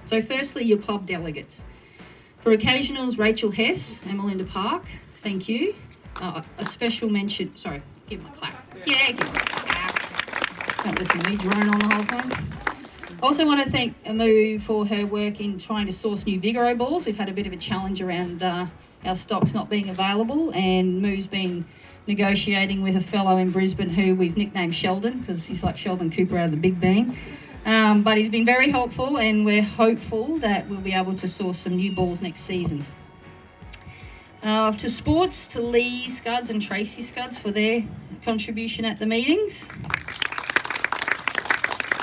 So firstly, your club delegates. For occasionals, Rachel Hess and Melinda Park, thank you. A special mention, sorry, give my clap. Yeah, give my clap. Don't listen to me drone on the whole thing. Also want to thank Amu for her work in trying to source new Vigoro balls. We've had a bit of a challenge around our stocks not being available, and Moo's been negotiating with a fellow in Brisbane who we've nicknamed Sheldon because he's like Sheldon Cooper out of the Big Bang. But he's been very helpful, and we're hopeful that we'll be able to source some new balls next season. To sports, to Lee Scuds and Tracy Scuds for their contribution at the meetings.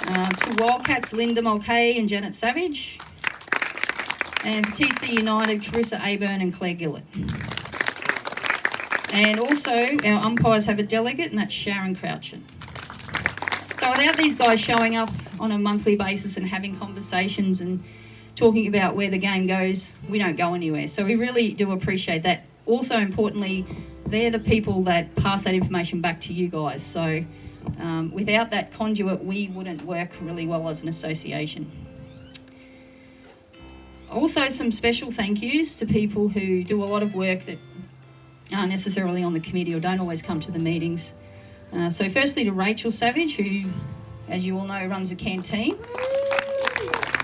To Wildcats, Linda Mulcahy and Janet Savage. And for TC United, Carissa Aburn and Claire Gillett. And also, our umpires have a delegate, and that's Sharon Crouchen. So without these guys showing up on a monthly basis and having conversations and talking about where the game goes, we don't go anywhere. So we really do appreciate that. Also, importantly, they're the people that pass that information back to you guys. So without that conduit, we wouldn't work really well as an association. Also, some special thank yous to people who do a lot of work that aren't necessarily on the committee or don't always come to the meetings. So firstly to Rachel Savage, who, as you all know, runs a canteen.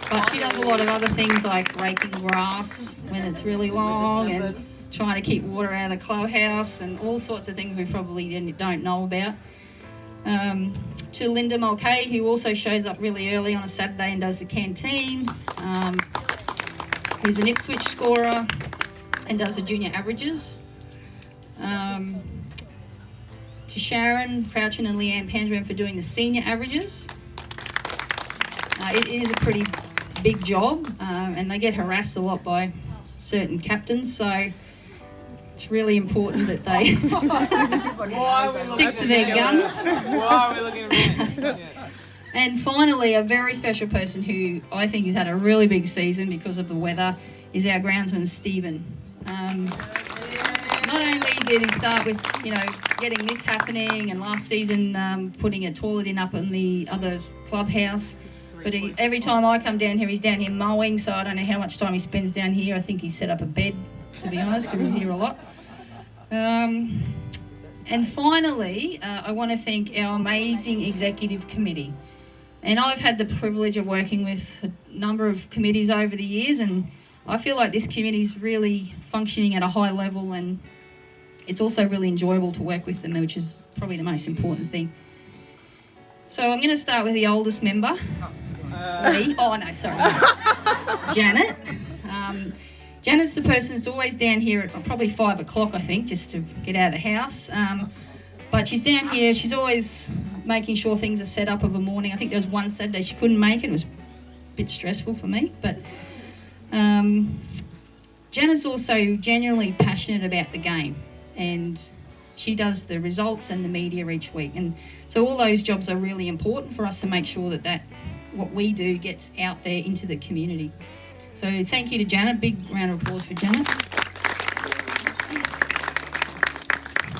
But she does a lot of other things like raking grass when it's really long and trying to keep water out of the clubhouse and all sorts of things we probably don't know about. To Linda Mulcahy, who also shows up really early on a Saturday and does the canteen, who's an Ipswich scorer and does the junior averages. To Sharon Crouchen and Leanne Pandram for doing the senior averages. It is a pretty big job, and they get harassed a lot by certain captains, so it's really important that they stick to their guns. Why are we looking at me? And finally, a very special person who I think has had a really big season because of the weather is our groundsman, Stephen. Not only did he start with, getting this happening, and last season putting a toilet up in the other clubhouse, but every time I come down here, he's down here mowing, so I don't know how much time he spends down here. I think he's set up a bed, to be honest, because he's here a lot. And finally, I want to thank our amazing executive committee. And I've had the privilege of working with a number of committees over the years, and I feel like this committee is really functioning at a high level, and it's also really enjoyable to work with them, which is probably the most important thing. So I'm going to start with the oldest member, Lee. Oh, no, sorry. Janet. Janet's the person that's always down here at probably 5 o'clock, I think, just to get out of the house. But she's down here. She's always making sure things are set up of a morning. I think there was one Saturday she couldn't make it. It was a bit stressful for me. But Janet's also genuinely passionate about the game, and she does the results and the media each week. And so all those jobs are really important for us to make sure that what we do gets out there into the community. So thank you to Janet. Big round of applause for Janet.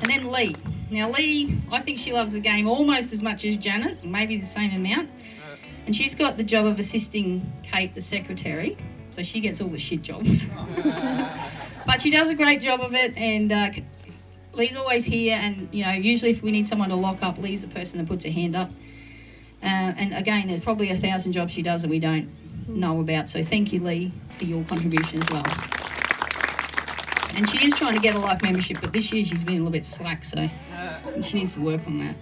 And then Lee. Now Lee, I think she loves the game almost as much as Janet, maybe the same amount. And she's got the job of assisting Kate, the secretary. So she gets all the shit jobs. But she does a great job of it, and Lee's always here, and usually if we need someone to lock up, Lee's the person that puts her hand up. And again, there's probably 1,000 jobs she does that we don't know about, so thank you, Lee, for your contribution as well. And she is trying to get a life membership, but this year she's been a little bit slack, so she needs to work on that.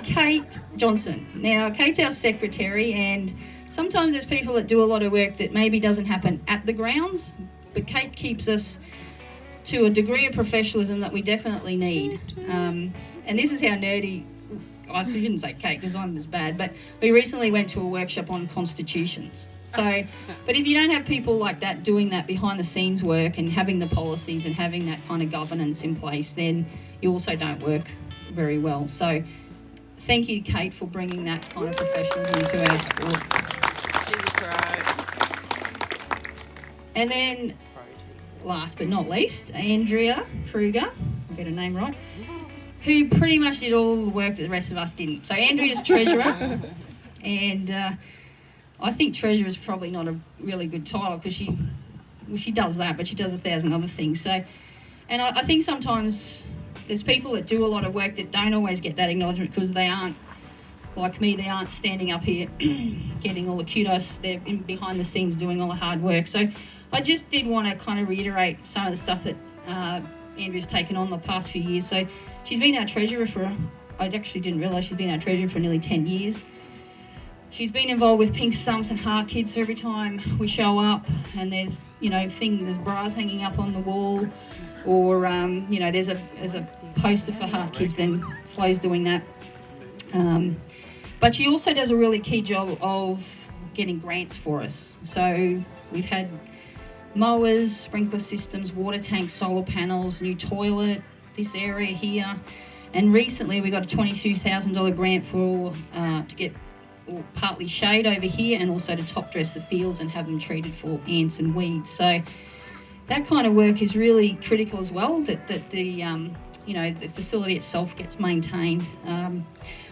Kate Johnson. Now, Kate's our secretary, and sometimes there's people that do a lot of work that maybe doesn't happen at the grounds, but Kate keeps us to a degree of professionalism that we definitely need. And this is how nerdy, I shouldn't say Kate because I'm as bad, but we recently went to a workshop on constitutions. So, but if you don't have people like that doing that behind the scenes work and having the policies and having that kind of governance in place, then you also don't work very well. So thank you, Kate, for bringing that kind of professionalism to our sport. She's a pro. And then, last but not least, Andrea Kruger, I'll get her name right, who pretty much did all the work that the rest of us didn't. So Andrea's treasurer, and I think treasurer is probably not a really good title because she does that, but she does 1,000 other things. So, and I think sometimes there's people that do a lot of work that don't always get that acknowledgement because they aren't, like me, they aren't standing up here getting all the kudos. They're in behind the scenes doing all the hard work. So I just did want to kind of reiterate some of the stuff that Andrea's taken on the past few years. So she's been our treasurer I actually didn't realise she's been our treasurer for nearly 10 years. She's been involved with Pink Stumps and Heart Kids, so every time we show up and there's, there's bras hanging up on the wall, or, there's a poster for Heart Kids, then Flo's doing that. But she also does a really key job of getting grants for us. So we've had mowers, sprinkler systems, water tanks, solar panels, new toilet, this area here. And recently we got a $22,000 grant to get partly shade over here and also to top dress the fields and have them treated for ants and weeds. So that kind of work is really critical as well, that the facility itself gets maintained.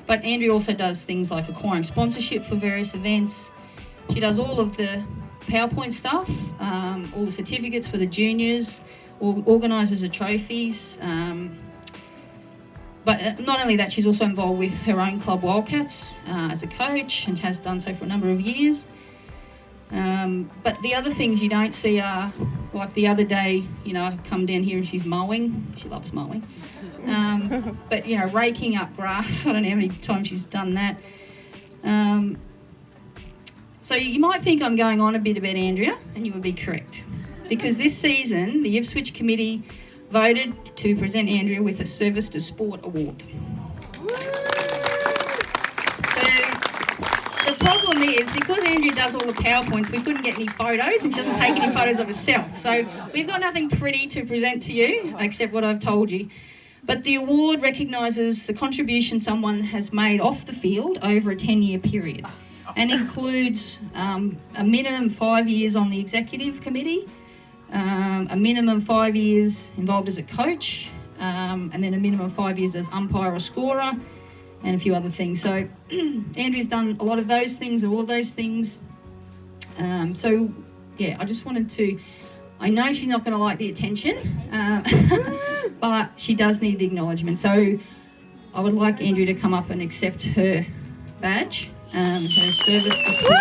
But Andrea also does things like acquiring sponsorship for various events. She does all of the PowerPoint stuff, all the certificates for the juniors, organises the trophies. But not only that, she's also involved with her own club, Wildcats, as a coach, and has done so for a number of years. But the other things you don't see are, like the other day, I come down here and she's mowing. She loves mowing. But, raking up grass. I don't know how many times she's done that. So you might think I'm going on a bit about Andrea, and you would be correct. Because this season, the Ipswich Committee voted to present Andrea with a Service to Sport Award. So the problem is, because Andrea does all the PowerPoints, we couldn't get any photos, and she doesn't take any photos of herself. So we've got nothing pretty to present to you, except what I've told you. But the award recognises the contribution someone has made off the field over a 10-year period, and includes a minimum 5 years on the executive committee, a minimum 5 years involved as a coach, and then a minimum 5 years as umpire or scorer, and a few other things. So Andrea's done a lot of those things, all of those things. So yeah, I just wanted to, I know she's not going to like the attention, but she does need the acknowledgement. So I would like Andrea to come up and accept her badge, her Service to Sport.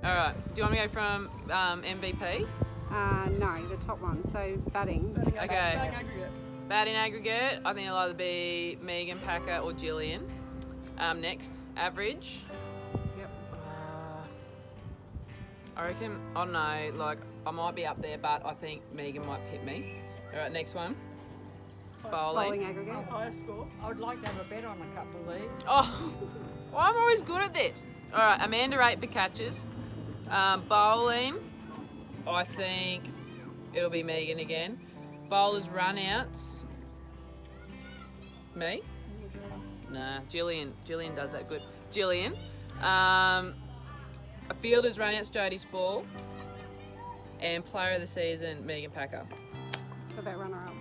All right. Do you want me to go from MVP? No, the top one. So batting. Okay. Batting aggregate, I think it'll either be Megan Packer or Jillian. Next, average. Yep. I reckon, I don't know, like, I might be up there, but I think Megan might pit me. All right, next one. Bowling aggregate. Highest score. I would like to have a bet on a couple of these. Oh, well, I'm always good at this. All right, Amanda 8 for catches. Bowling, I think it'll be Megan again. Bowlers run-outs. Me? Nah, Jillian. Jillian does that good. Jillian. A fielders run-outs, Jodie Spall. And player of the season, Megan Packer. What about runner-up?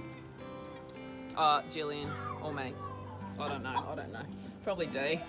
Jillian or me. I don't know. Probably D.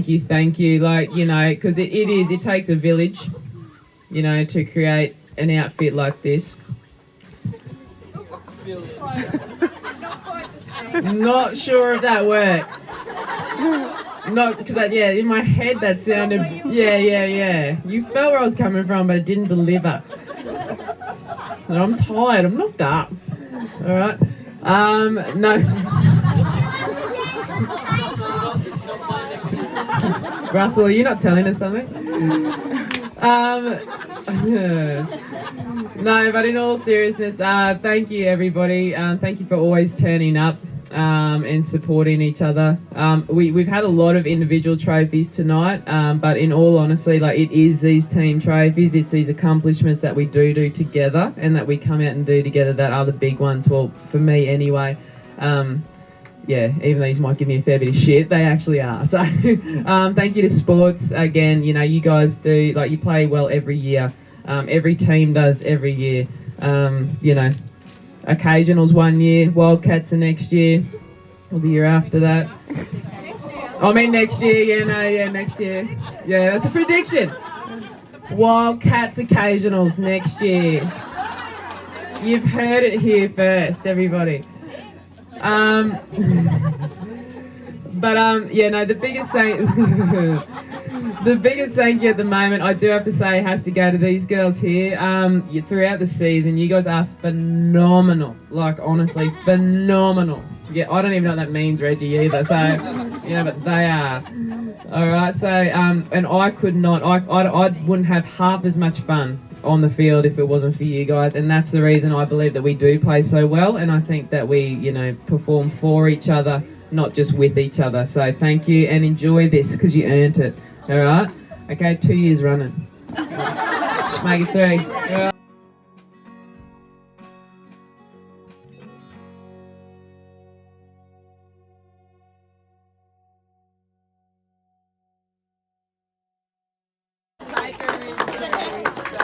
Thank you. Like, you know, because it takes a village, you know, to create an outfit like this. Not sure if that works. Not because in my head that sounded yeah. You felt where I was coming from, but it didn't deliver. And I'm tired. I'm knocked up. All right. No. Russell, are you not telling us something? No, but in all seriousness, thank you everybody. Thank you for always turning up and supporting each other. We've had a lot of individual trophies tonight, but in all honesty, like, it is these team trophies, it's these accomplishments that we do together and that we come out and do together that are the big ones. Well, for me anyway. Even though these might give me a fair bit of shit, they actually are. So thank you to sports again. You know, you guys do, like, you play well every year. Every team does every year. You know, occasionals one year, Wildcats the next year, or the year after that. I mean next year, next year. Yeah, that's a prediction. Wildcats occasionals next year. You've heard it here first, everybody. The biggest the biggest thank you at the moment, I do have to say, has to go to these girls here. Throughout the season, you guys are phenomenal. Like, honestly, phenomenal. Yeah, I don't even know what that means, Reggie, either. So, but they are. All right. So, and I could not. I wouldn't have half as much fun on the field if it wasn't for you guys, and that's the reason I believe that we do play so well, and I think that we, perform for each other, not just with each other. So thank you, and enjoy this because you earned it. All right? Okay, 2 years running. Let's make it 3. All right.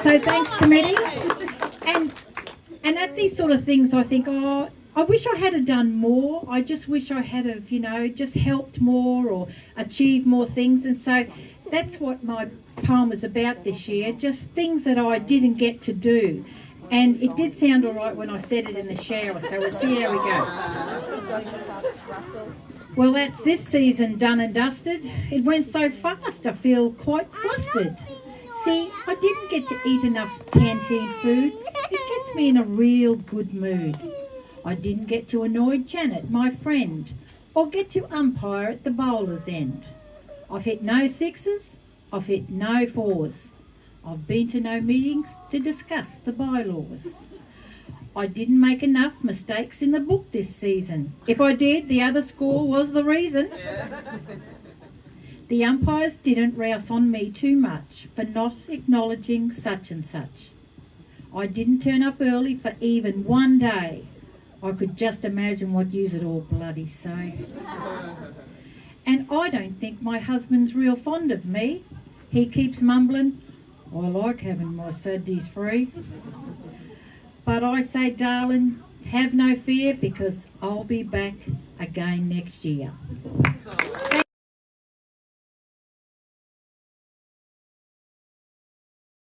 So thanks, committee. And at these sort of things, I think, I wish I had done more. I just wish I had just helped more or achieved more things. And so that's what my poem was about this year, just things that I didn't get to do. And it did sound all right when I said it in the shower, so we'll see how we go. Well, that's this season done and dusted. It went so fast, I feel quite flustered. See, I didn't get to eat enough canteen food. It gets me in a real good mood. I didn't get to annoy Janet, my friend, or get to umpire at the bowler's end. I've hit no 6s, I've hit no 4s. I've been to no meetings to discuss the bylaws. I didn't make enough mistakes in the book this season. If I did, the other score was the reason. The umpires didn't rouse on me too much for not acknowledging such and such. I didn't turn up early for even one day. I could just imagine what you'd all bloody say. And I don't think my husband's real fond of me. He keeps mumbling, I like having my Saturdays free. But I say, darling, have no fear, because I'll be back again next year.